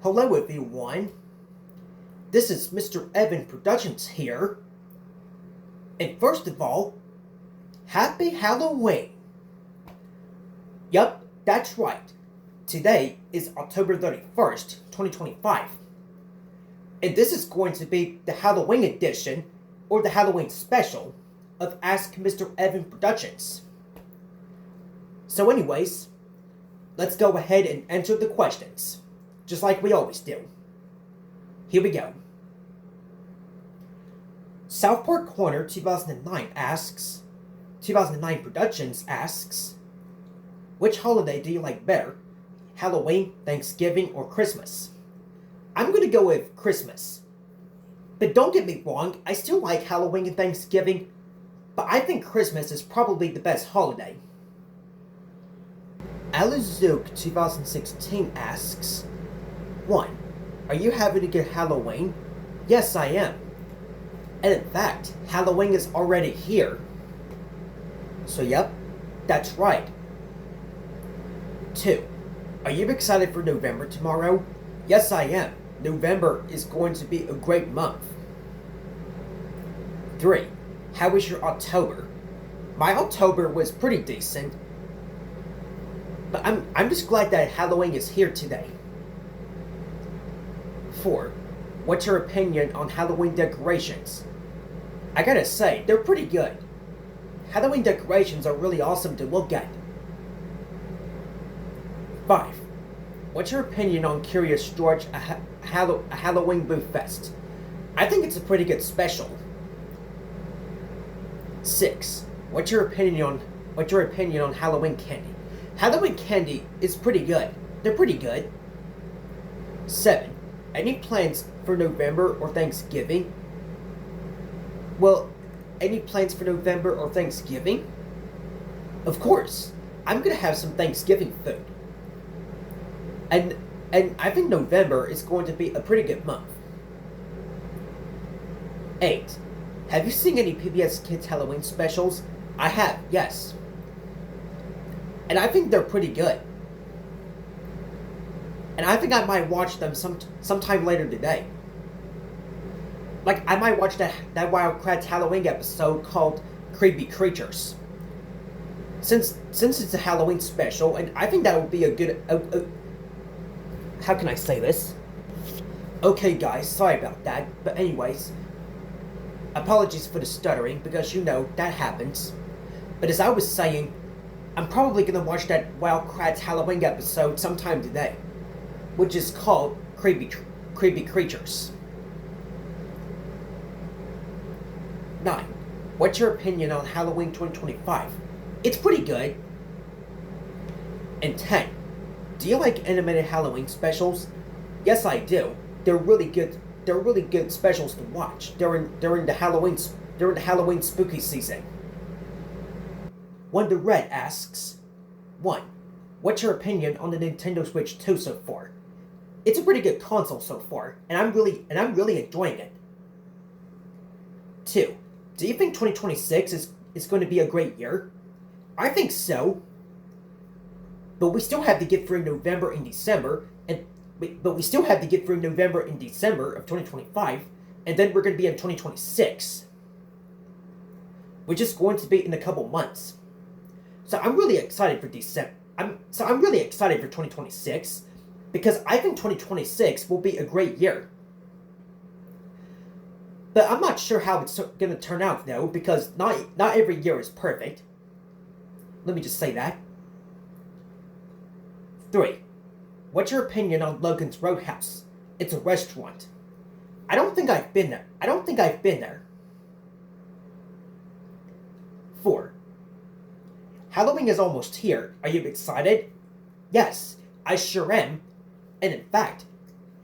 Hello everyone, this is Mr. Evan Productions here, and first of all, Happy Halloween! Yup, that's right, today is October 31st, 2025, and this is going to be the Halloween edition, or the Halloween special, of Ask Mr. Evan Productions. So anyways, let's go ahead and answer the questions, just like we always do. Here we go. South Park Corner 2009 Productions asks, which holiday do you like better, Halloween, Thanksgiving, or Christmas? I'm gonna go with Christmas. But don't get me wrong, I still like Halloween and Thanksgiving, but I think Christmas is probably the best holiday. Zook 2016 asks, 1. Are you having a good Halloween? Yes, I am. And in fact, Halloween is already here. So yep, that's right. 2. Are you excited for November tomorrow? Yes, I am. November is going to be a great month. 3. How was your October? My October was pretty decent. But I'm just glad that Halloween is here today. 4. What's your opinion on Halloween decorations? I gotta say, they're pretty good. Halloween decorations are really awesome to look at. 5. What's your opinion on Curious George, a Halloween Boo Fest? I think it's a pretty good special. 6. What's your opinion on Halloween candy? Halloween candy is pretty good. They're pretty good. 7. Any plans for November or Thanksgiving? Well, any plans for November or Thanksgiving? Of course. I'm gonna have some Thanksgiving food. And I think November is going to be a pretty good month. 8. Have you seen any PBS Kids Halloween specials? I have, yes. And I think they're pretty good. And I think I might watch them sometime later today. Like, I might watch that Wild Kratts Halloween episode called Creepy Creatures. Since it's a Halloween special, and I think that would be a good... how can I say this? Okay guys, sorry about that. But anyways, apologies for the stuttering, because you know, that happens. But as I was saying, I'm probably gonna watch that Wild Kratts Halloween episode sometime today, which is called Creepy Creatures. 9. What's your opinion on Halloween 2025? It's pretty good. And 10. Do you like animated Halloween specials? Yes, I do. They're really good. They're really good specials to watch during the Halloween spooky season. Wonder Red asks, 1. What's your opinion on the Nintendo Switch 2 so far? It's a pretty good console so far, and I'm really enjoying it. 2. Do you think 2026 is going to be a great year? I think so. But we still have to get through November and December, but we still have to get through November and December of 2025, and then we're going to be in 2026, which is going to be in a couple months. So I'm really excited for I'm really excited for 2026, because I think 2026 will be a great year. But I'm not sure how it's going to turn out, though, because not every year is perfect. Let me just say that. 3. What's your opinion on Logan's Roadhouse? It's a restaurant. I don't think I've been there. 4. Halloween is almost here. Are you excited? Yes, I sure am. And in fact,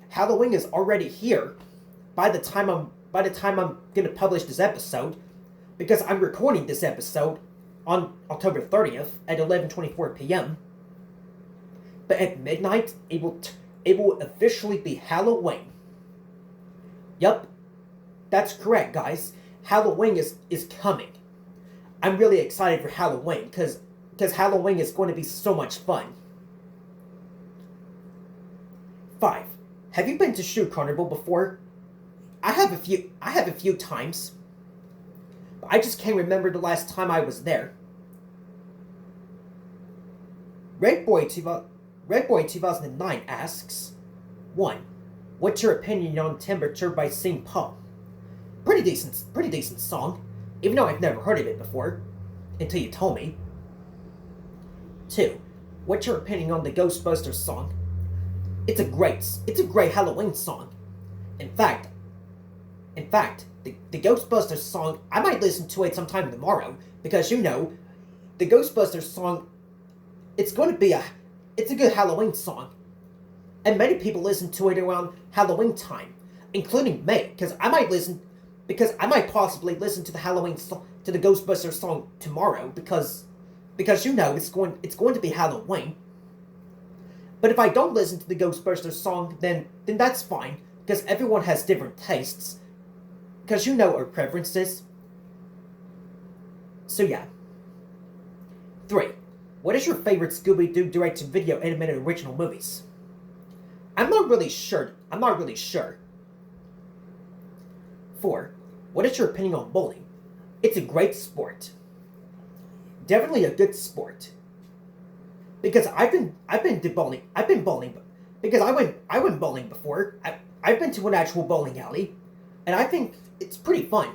Halloween is already here by the time I'm gonna publish this episode, because I'm recording this episode on October 30th at 11:24 p.m. But at midnight, it will officially be Halloween. Yup, that's correct, guys. Halloween is coming. I'm really excited for Halloween, because Halloween is going to be so much fun. 5. Have you been to Shoe Carnival before? I have a few times. But I just can't remember the last time I was there. Red Boy 2009 asks, 1. What's your opinion on Temperature by St. Paul? Pretty decent song, even though I've never heard of it before, until you told me. 2. What's your opinion on the Ghostbusters song? It's a great Halloween song. In fact, the Ghostbusters song, I might listen to it sometime tomorrow, because the Ghostbusters song, it's a good Halloween song. And many people listen to it around Halloween time, including me, because I might possibly listen to the Ghostbusters song tomorrow, because it's going to be Halloween. But if I don't listen to the Ghostbusters song, then that's fine, because everyone has different tastes, because our preferences. So yeah. 3. What is your favorite Scooby-Doo direct-to-video animated original movies? I'm not really sure. 4. What is your opinion on bowling? It's a great sport. Definitely a good sport. Because I've been bowling because I went bowling before. I've been to an actual bowling alley, and I think it's pretty fun.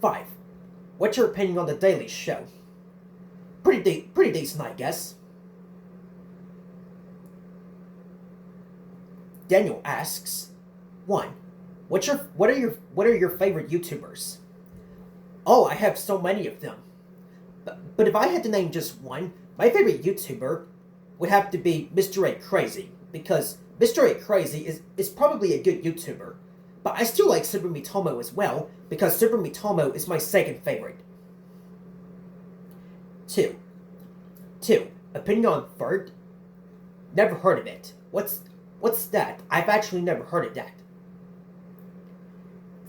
5. What's your opinion on The Daily Show? Pretty decent, I guess. Daniel asks, 1. What are your favorite YouTubers? Oh, I have so many of them. But if I had to name just one, my favorite YouTuber would have to be Mr. A Crazy, because Mr. A Crazy is probably a good YouTuber. But I still like Super Mitomo as well, because Super Mitomo is my second favorite. 2. Opinion on Furt? Never heard of it. What's that? I've actually never heard of that.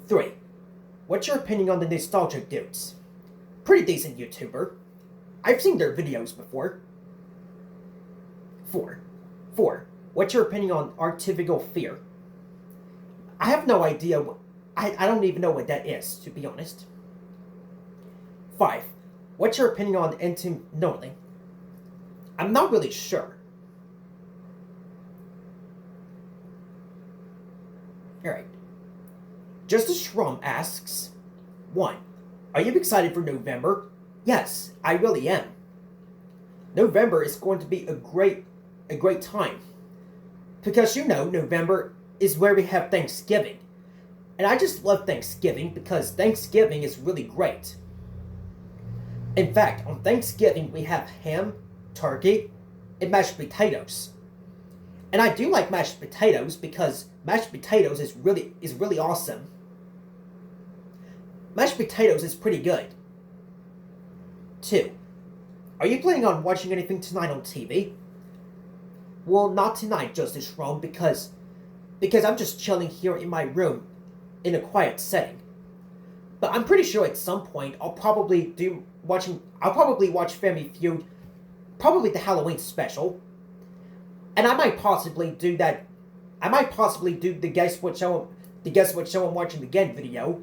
3. What's your opinion on the Nostalgic Dudes? Pretty decent YouTuber. I've seen their videos before. 4. What's your opinion on Artificial Fear? I have no idea I don't even know what that is, to be honest. 5. What's your opinion on Intim Noli? I'm not really sure. Alright. Justice Shrum asks, 1. Are you excited for November? Yes, I really am. November is going to be a great time. Because November is where we have Thanksgiving. And I just love Thanksgiving because Thanksgiving is really great. In fact, on Thanksgiving we have ham, turkey, and mashed potatoes. And I do like mashed potatoes because mashed potatoes is really awesome. Mashed potatoes is pretty good. 2. Are you planning on watching anything tonight on TV? Well, not tonight, Justice Rome, because I'm just chilling here in my room in a quiet setting. But I'm pretty sure at some point I'll probably watch Family Feud, probably the Halloween special. And I might possibly do that. I might possibly do the guess what show I'm watching again video.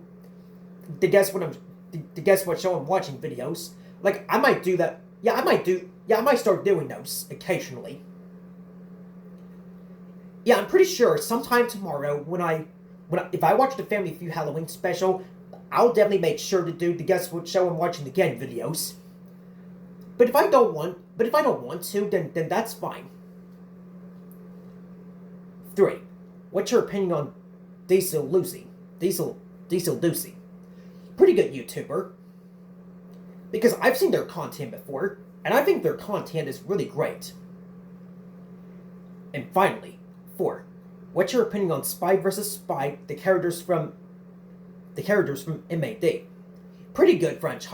The guess what show I'm watching videos. Like, I might do that. I might start doing those occasionally. Yeah, I'm pretty sure sometime tomorrow if I watch the Family Feud Halloween special, I'll definitely make sure to do the guess what show I'm watching again videos. But if I don't want to, then that's fine. 3. What's your opinion on Diesel Lucy? Diesel Lucy. Pretty good YouTuber. Because I've seen their content before, and I think their content is really great. And finally, 4. What's your opinion on Spy vs. Spy, the characters from MAD? Pretty good French.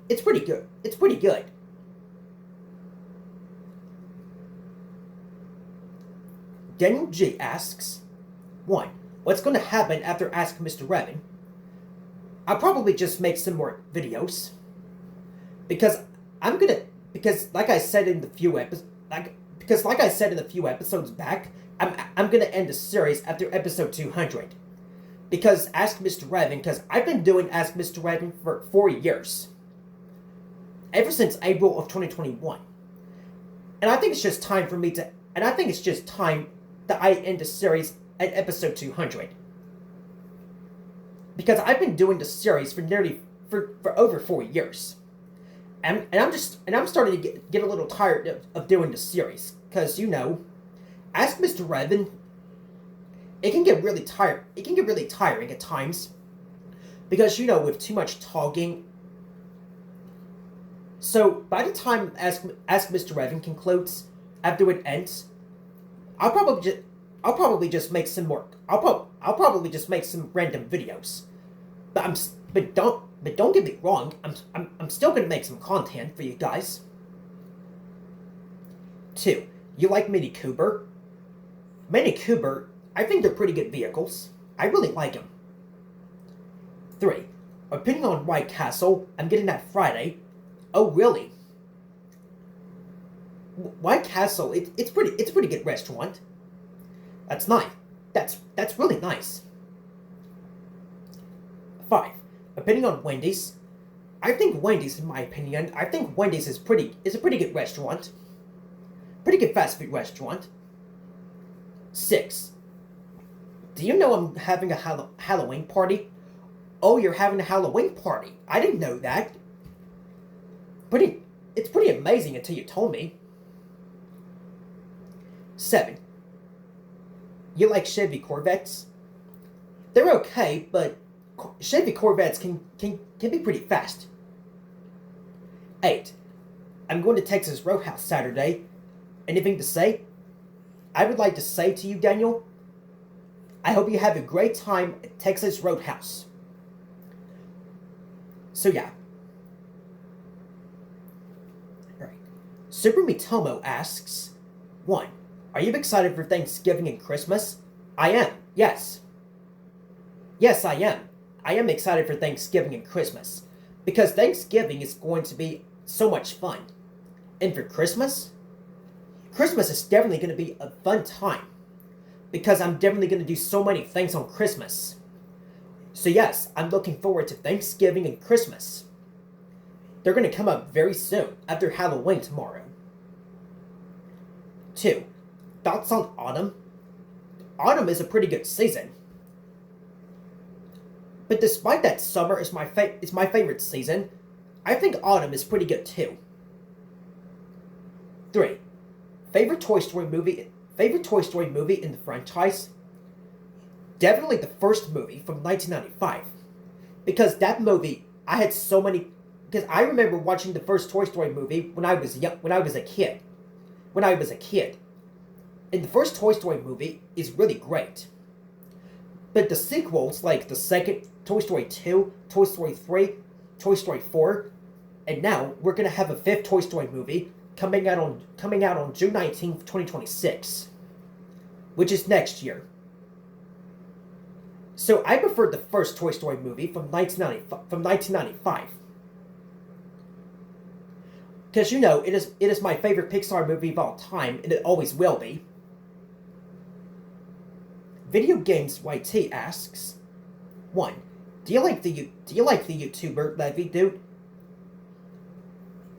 It's pretty good. It's pretty good. Daniel G asks, 1. What's going to happen after Ask MrEvan? I'll probably just make some more videos. Because like I said in the few episodes, Because like I said in a few episodes back, I'm gonna end the series after episode 200. Because Ask MrEvan, because I've been doing Ask MrEvan for 4 years. Ever since April of 2021. And I think it's just time for me to, and I think it's just time that I end the series at episode 200. Because I've been doing the series for over 4 years. And I'm starting to get a little tired of doing the series. Because, you know, Ask MrEvan, it can get really tiring at times. Because, you know, with too much talking. So, by the time Ask MrEvan concludes, after it ends, I'll probably just make some more. I'll probably just make some random videos. But don't get me wrong. I'm still gonna make some content for you guys. 2. You like Mini Cooper? Mini Cooper, I think they're pretty good vehicles. I really like them. 3. Opinion on White Castle. I'm getting that Friday. Oh really? White Castle. It's a pretty good restaurant. That's nice. That's really nice. 5. Opinion on Wendy's. I think Wendy's, in my opinion, is a pretty good restaurant. Pretty good fast food restaurant. 6. Do you know I'm having a Halloween party? Oh, you're having a Halloween party. I didn't know that. It's pretty amazing until you told me. 7. You like Chevy Corvettes? They're okay, but Chevy Corvettes can be pretty fast. 8. I'm going to Texas Roadhouse Saturday. Anything to say? I would like to say to you, Daniel, I hope you have a great time at Texas Roadhouse. So yeah. Alright. Super Mitomo asks, 1. Are you excited for Thanksgiving and Christmas? I am, yes. Yes, I am. I am excited for Thanksgiving and Christmas. Because Thanksgiving is going to be so much fun. And for Christmas? Christmas is definitely going to be a fun time. Because I'm definitely going to do so many things on Christmas. So yes, I'm looking forward to Thanksgiving and Christmas. They're going to come up very soon, after Halloween tomorrow. 2. Thoughts on autumn? Autumn is a pretty good season. But despite that summer is my favorite season, I think autumn is pretty good too. 3. Favorite Toy Story movie in the franchise? Definitely the first movie from 1995. Because that movie, I had so many... Because I remember watching the first Toy Story movie when I was a kid. And the first Toy Story movie is really great. But the sequels, like the second Toy Story 2, Toy Story 3, Toy Story 4, and now we're gonna have a 5th Toy Story movie coming out on June 19th, 2026, which is next year. So I prefer the first Toy Story movie from 1995. Because, you know, it is my favorite Pixar movie of all time, and it always will be. Video Games YT asks, 1. Do you like the YouTuber Levy dude?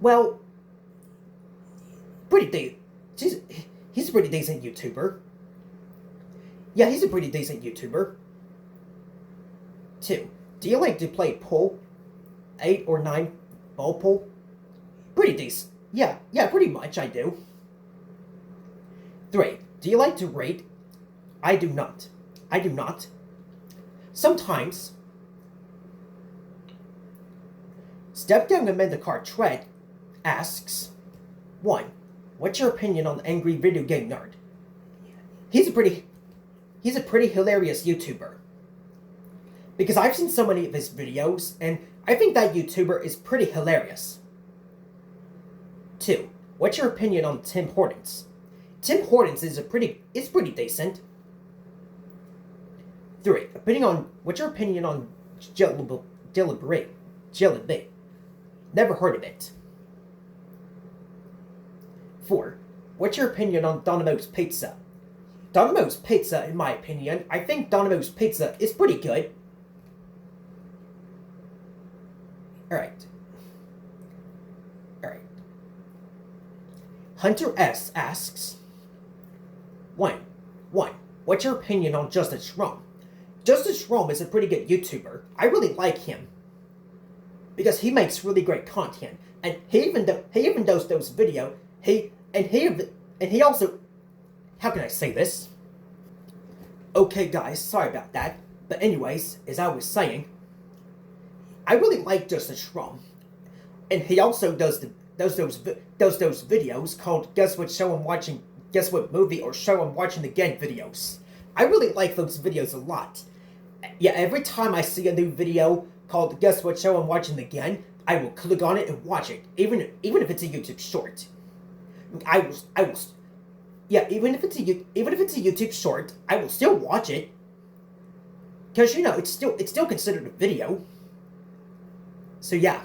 Well, he's a pretty decent YouTuber. Yeah, he's a pretty decent YouTuber. 2. Do you like to play pool? 8 or 9 ball pool? Pretty decent. Yeah, pretty much I do. 3. Do you like to rate? I do not. Sometimes. Step Down Amanda Cartwright asks, 1. What's your opinion on Angry Video Game Nerd? He's a pretty hilarious YouTuber. Because I've seen so many of his videos, and I think that YouTuber is pretty hilarious. 2. What's your opinion on Tim Hortons? Tim Hortons is pretty decent. 3. What's your opinion on Jollibee? Never heard of it. 4. what's your opinion on Domino's Pizza? Domino's Pizza, in my opinion, I think Domino's Pizza is pretty good. Alright. Alright. Hunter S asks, 1. What's your opinion on Justice Rome? Justice Rome is a pretty good YouTuber. I really like him. Because he makes really great content. And he even does those videos. He also, how can I say this? Okay guys, sorry about that. But anyways, as I was saying, I really like Justice Rome. And he also does those videos called Guess What Movie or Show I'm Watching Again videos. I really like those videos a lot. Yeah, every time I see a new video called Guess What Show I'm Watching Again, I will click on it and watch it, even if it's a YouTube short. Even if it's a YouTube short, I will still watch it. Cause it's still considered a video. So yeah,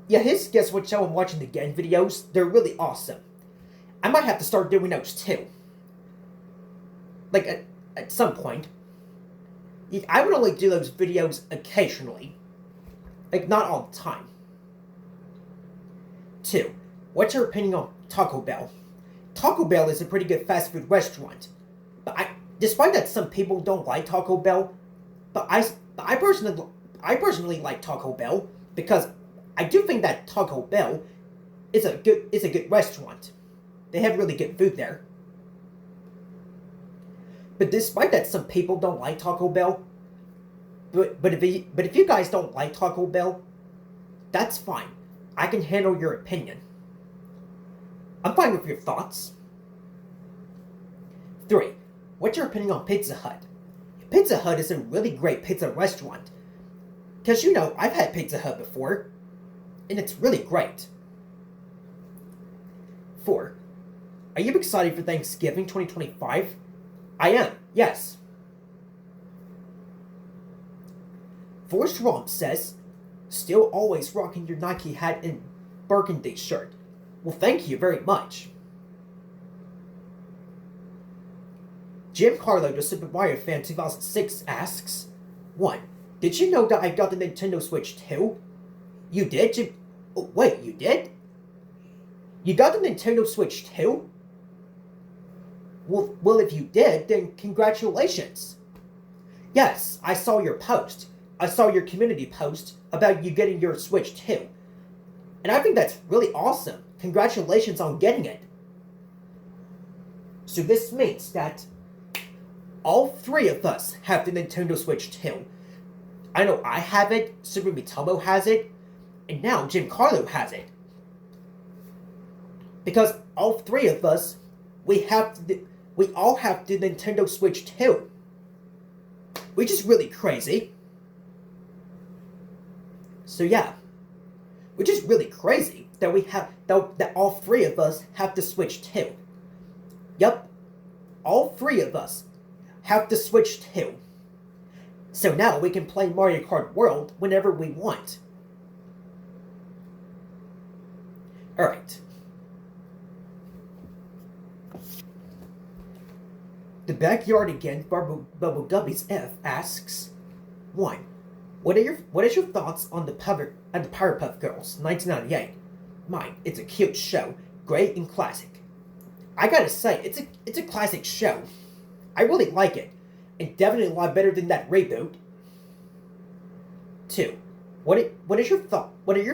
his Guess What Show I'm Watching Again videos, they're really awesome. I might have to start doing those too. Like at some point. I would only do those videos occasionally. Like not all the time. 2. What's your opinion on Taco Bell? Taco Bell is a pretty good fast food restaurant. But despite that some people don't like Taco Bell, but I personally like Taco Bell because I do think that Taco Bell is a good restaurant. They have really good food there. But despite that some people don't like Taco Bell, but if you guys don't like Taco Bell, that's fine. I can handle your opinion. I'm fine with your thoughts. 3. What's your opinion on Pizza Hut? Pizza Hut is a really great pizza restaurant. Because I've had Pizza Hut before, and it's really great. 4. Are you excited for Thanksgiving 2025? I am, yes. Forrest Romp says, still always rocking your Nike hat and burgundy shirt. Well, thank you very much. Jim Carlo, the Super Mario Fan 2006 asks, 1. Did you know that I got the Nintendo Switch 2? You did, Jim? Oh, wait, you did? You got the Nintendo Switch 2? Well, if you did, then congratulations. Yes, I saw your post. I saw your community post about you getting your Switch 2. And I think that's really awesome. Congratulations on getting it. So this means that all 3 of us have the Nintendo Switch 2. I know I have it, Super Mitomo has it, and now Jim Carlo has it. Because all 3 of us, we all have the Nintendo Switch 2. Which is really crazy. So yeah. Which is really crazy that all 3 of us have the Switch 2. Yup. All 3 of us have the Switch 2. So now we can play Mario Kart World whenever we want. Alright. The Backyard Again, Bubble Gubby's F asks, 1. What is your thoughts on the Powerpuff Girls, 1998? Mine, it's a cute show, great and classic. I gotta say, it's a classic show. I really like it, and definitely a lot better than that reboot. 2. What are your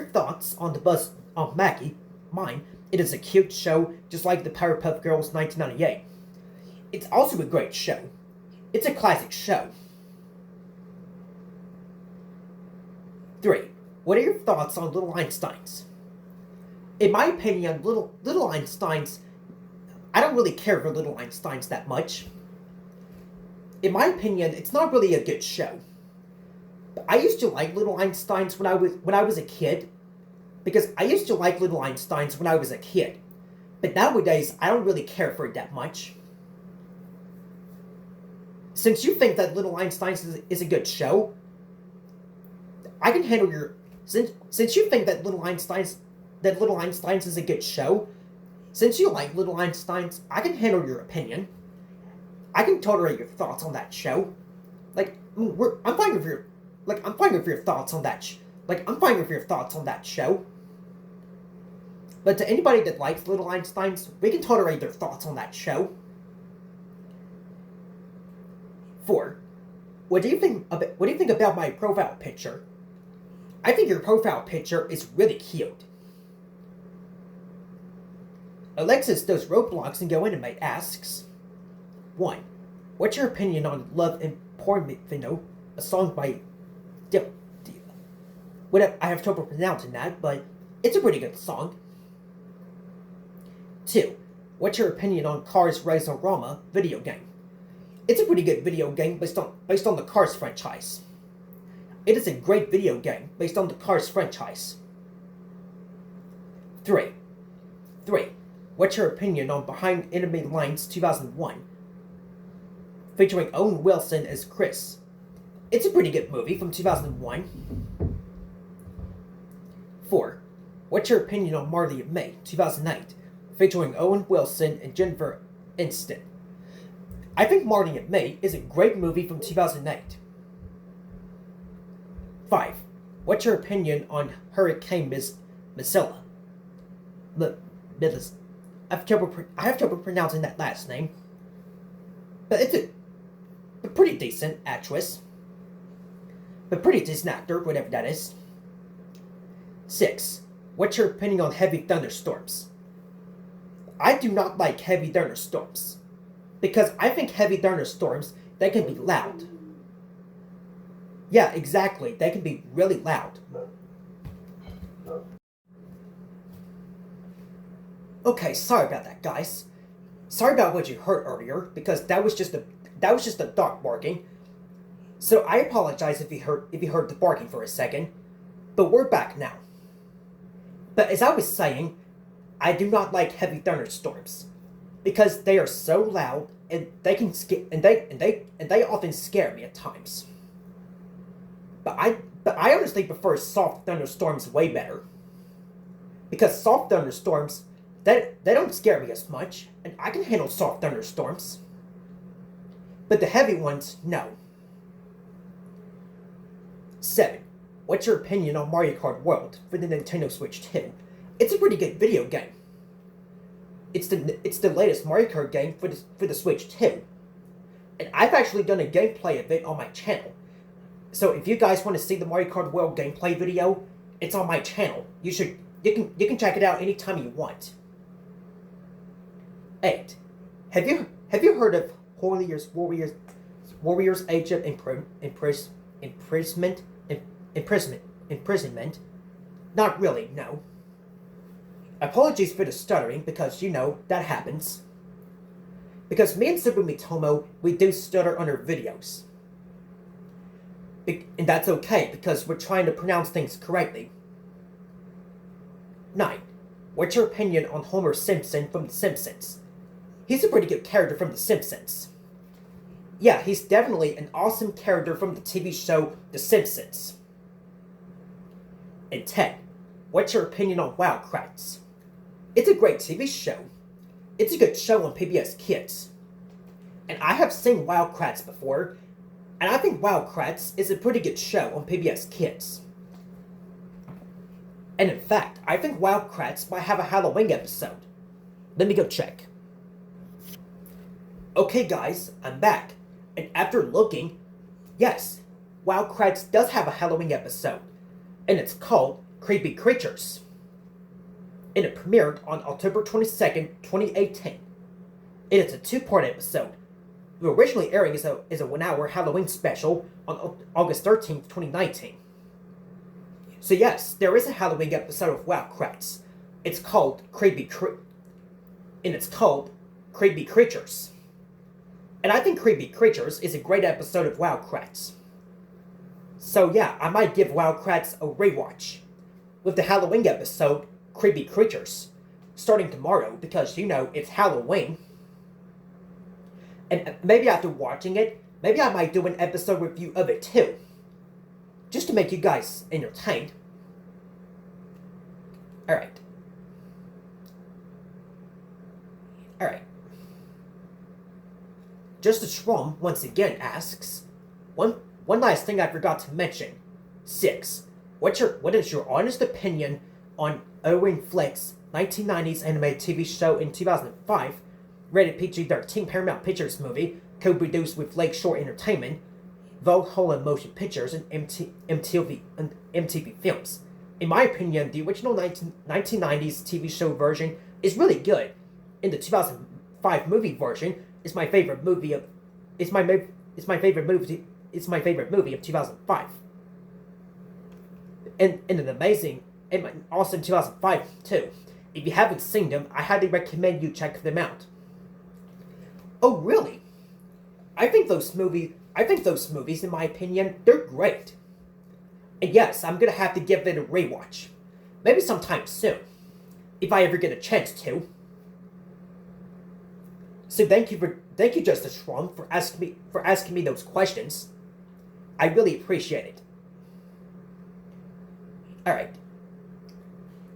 thoughts on the Buzz on Maggie? Mine, it is a cute show, just like the Powerpuff Girls, 1998. It's also a great show. It's a classic show. 3. What are your thoughts on Little Einsteins? In my opinion, Little Einsteins, I don't really care for Little Einsteins that much. In my opinion, it's not really a good show. I used to like Little Einsteins when I was a kid, because I used to like Little Einsteins when I was a kid. But nowadays, I don't really care for it that much. Since you think that Little Einsteins is a good show, I can handle your... Since you think that Little Einsteins is a good show, Since you like Little Einsteins, I can handle your opinion. I can tolerate your thoughts on that show. I'm fine with your, I'm fine with your thoughts on that. I'm fine with your thoughts on that show. But to anybody that likes Little Einsteins, we can tolerate their thoughts on that show. 4. What do you think about my profile picture? I think your profile picture is really cute. Alexis does Roblox and Go Animate asks, 1. What's your opinion on Love and Pornfino, a song by I have trouble pronouncing that, but it's a pretty good song. 2. What's your opinion on Cars Race-O-Rama video game? It's a pretty good video game based on the Cars franchise. It is a great video game based on the Cars franchise. 3. What's your opinion on Behind Enemy Lines 2001, featuring Owen Wilson as Chris? It's a pretty good movie from 2001. 4. What's your opinion on Marley and May 2008, featuring Owen Wilson and Jennifer Aniston? I think Marley and May is a great movie from 2008. 5. What's your opinion on Hurricane Missila? I have trouble pronouncing that last name. But it's a pretty decent actress. A pretty decent actor, whatever that is. 6. What's your opinion on heavy thunderstorms? I do not like heavy thunderstorms, because I think heavy thunderstorms, they can be loud. Yeah, exactly, they can be really loud. Okay, sorry about that, guys. Sorry about what you heard earlier, because that was just a dog barking. So I apologize if you heard the barking for a second, but we're back now. But as I was saying, I do not like heavy thunderstorms because they are so loud and they can they often scare me at times. But I honestly prefer soft thunderstorms way better, because soft thunderstorms they don't scare me as much, and I can handle soft thunderstorms. But the heavy ones, no. 7. What's your opinion on Mario Kart World for the Nintendo Switch 2? It's a pretty good video game. It's the latest Mario Kart game for the Switch 2. And I've actually done a gameplay of it on my channel. So if you guys want to see the Mario Kart World gameplay video, it's on my channel. You can check it out anytime you want. 8. Have you heard of Warriors Age of Imprisonment? Not really, no. Apologies for the stuttering, because, that happens. Because me and Subumitomo, we do stutter on our videos. And that's okay, because we're trying to pronounce things correctly. 9. What's your opinion on Homer Simpson from The Simpsons? He's a pretty good character from The Simpsons. Yeah, he's definitely an awesome character from the TV show The Simpsons. And 10. What's your opinion on Wildcrats? It's a great TV show. It's a good show on PBS Kids. And I have seen Wildcrats before, and I think Wildcrats is a pretty good show on PBS Kids. And in fact, I think Wildcrats might have a Halloween episode. Let me go check. Okay guys, I'm back. And after looking, yes, Wildcrats does have a Halloween episode. And it's called Creepy Creatures. And it premiered on October 22nd, 2018. And it's a 2-part episode. The originally airing is a 1-hour Halloween special on August 13th, 2019. So yes, there is a Halloween episode of Wildcrats. It's called Creepy Creatures. And I think Creepy Creatures is a great episode of Wildcrats. So yeah, I might give Wildcrats a rewatch with the Halloween episode, Creepy Creatures, starting tomorrow, because, it's Halloween. And maybe after watching it, maybe I might do an episode review of it too, just to make you guys entertained. Alright. Alright. Justice Schrum once again asks, one last thing I forgot to mention. 6. What is your honest opinion on Owen Flick's 1990s animated TV show in 2005, rated PG-13 Paramount Pictures movie, co-produced with Lakeshore Entertainment, Valhalla Motion Pictures, and MTV Films? In my opinion, the original 1990s TV show version is really good. In the 2005 movie version, it's my favorite movie of 2005. And an amazing, and also in 2005 too. If you haven't seen them, I highly recommend you check them out. Oh really? I think those movies, in my opinion, they're great. And yes, I'm gonna have to give it a rewatch. Maybe sometime soon. If I ever get a chance to. So thank you, Justice Schrum, for asking me those questions. I really appreciate it. Alright.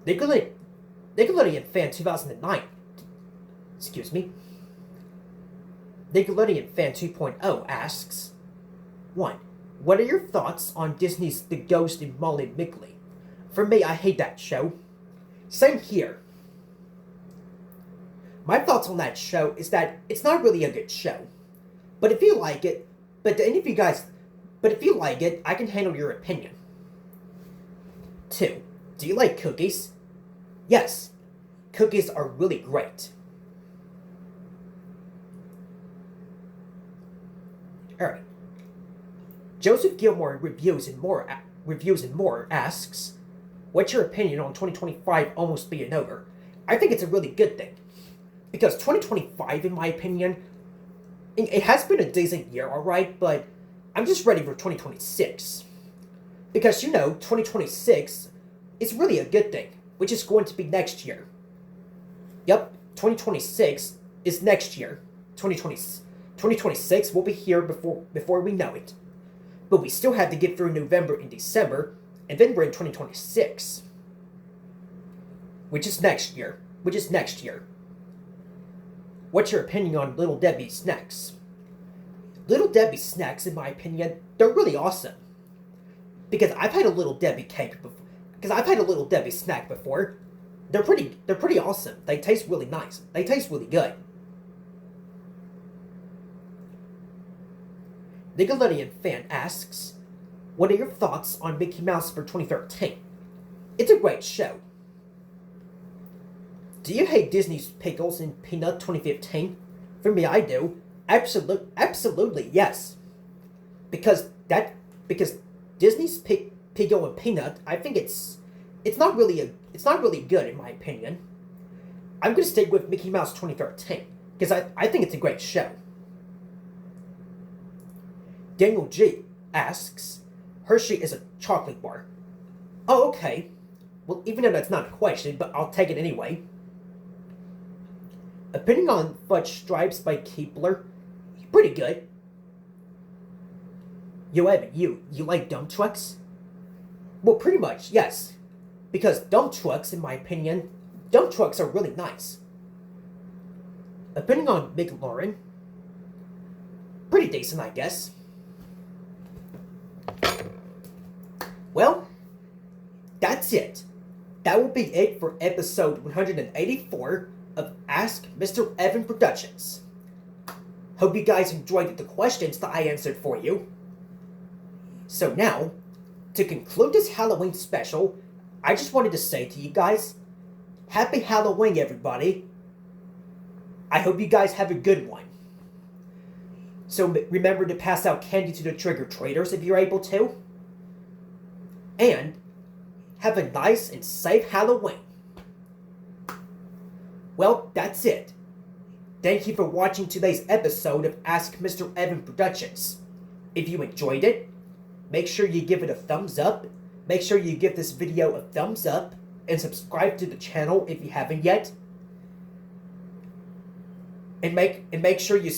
Nickelodeon Fan 2009. Excuse me. Nickelodeon Fan 2.0 asks, 1. What are your thoughts on Disney's The Ghost in Molly Migley? For me, I hate that show. Same here. My thoughts on that show is that it's not really a good show. But if you like it, I can handle your opinion. 2. Do you like cookies? Yes. Cookies are really great. Alright. Joseph Gilmore Reviews and More asks, what's your opinion on 2025 almost being over? I think it's a really good thing. Because 2025, in my opinion, it has been a decent year, alright, but I'm just ready for 2026. Because, 2026 is really a good thing, which is going to be next year. Yep, 2026 is next year. 2026 will be here before we know it. But we still have to get through November and December, and then we're in 2026. Which is next year. What's your opinion on Little Debbie snacks? Little Debbie snacks, in my opinion, they're really awesome. Because I've had a Little Debbie cake before. Because I've had a Little Debbie snack before. They're pretty awesome. They taste really nice. They taste really good. Nickelodeon Fan asks, what are your thoughts on Mickey Mouse for 2013? It's a great show. Do you hate Disney's Pickles and Peanut 2015? For me, I do. Absolutely, yes. Because Disney's Pickle and Peanut, I think it's not really good in my opinion. I'm gonna stick with Mickey Mouse 2013 because I think it's a great show. Daniel G asks, Hershey is a chocolate bar. Oh, okay. Well, even though that's not a question, but I'll take it anyway. Opinion on Fudge Stripes by Keebler, pretty good. Yo, Evan, you like dump trucks? Well, pretty much, yes. Because dump trucks, in my opinion, dump trucks are really nice. Opinion on McLaurin, pretty decent, I guess. Well, that's it. That will be it for episode 184 of Ask Mr. Evan Productions. Hope you guys enjoyed the questions that I answered for you. So now, to conclude this Halloween special, I just wanted to say to you guys, Happy Halloween, everybody. I hope you guys have a good one. So remember to pass out candy to the trick-or-treaters if you're able to. And have a nice and safe Halloween. Well, that's it. Thank you for watching today's episode of Ask Mr. Evan Productions. If you enjoyed it, make sure you give it a thumbs up. Make sure you give this video a thumbs up and subscribe to the channel if you haven't yet. And make sure you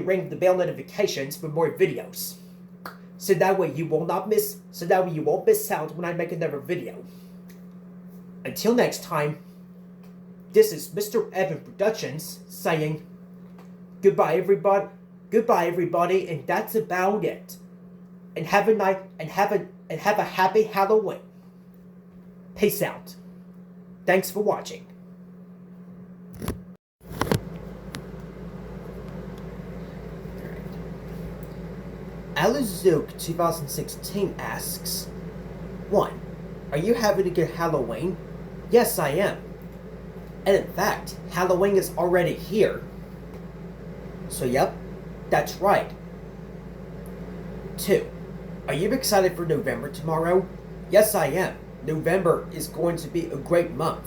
ring the bell notifications for more videos. So that way you won't miss out when I make another video. Until next time, this is Mr. Evan Productions saying goodbye everybody, and that's about it. And have a night and have a happy Halloween. Peace out. Thanks for watching. Zook 2016 asks, 1. Are you having a good Halloween? Yes, I am. And in fact, Halloween is already here. So yep, that's right. 2. Are you excited for November tomorrow? Yes, I am. November is going to be a great month.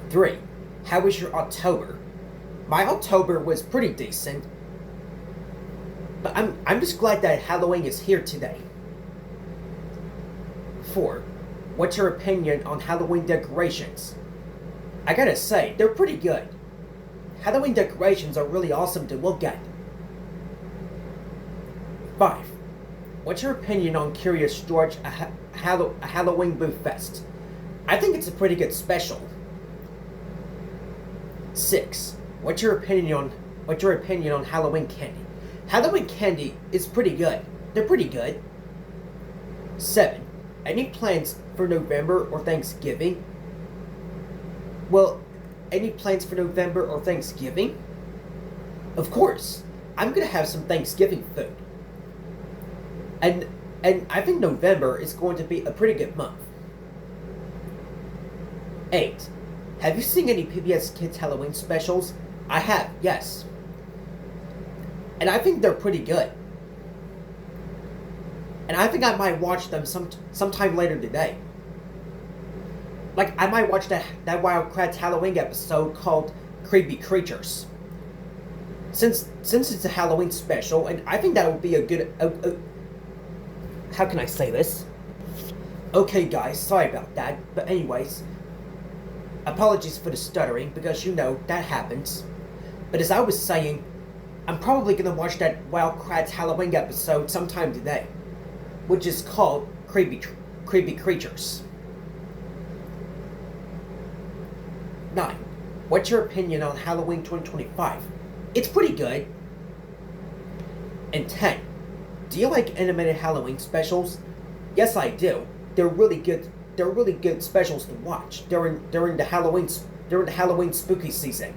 3. How was your October? My October was pretty decent. But I'm just glad that Halloween is here today. 4. What's your opinion on Halloween decorations? I gotta say, they're pretty good. Halloween decorations are really awesome to look at. 5. What's your opinion on Curious George, a Halloween Boo Fest? I think it's a pretty good special. 6. What's your opinion on Halloween candy? Halloween candy is pretty good. They're pretty good. 7. Any plans for November or Thanksgiving? Well, any plans for November or Thanksgiving? Of course. I'm gonna have some Thanksgiving food. And I think November is going to be a pretty good month. 8. Have you seen any PBS Kids Halloween specials? I have, yes. And I think they're pretty good. And I think I might watch them sometime later today. Like, I might watch that Wild Kratts Halloween episode called Creepy Creatures. Since it's a Halloween special, and I think that would be a good... how can I say this? Okay guys, sorry about that. But anyways, apologies for the stuttering, because you know, that happens. But as I was saying, I'm probably gonna watch that Wild Kratts Halloween episode sometime today, which is called Creepy Creatures. 9. What's your opinion on Halloween 2025? It's pretty good. And 10. Do you like animated Halloween specials? Yes, I do. They're really good. They're really good specials to watch during the Halloween spooky season.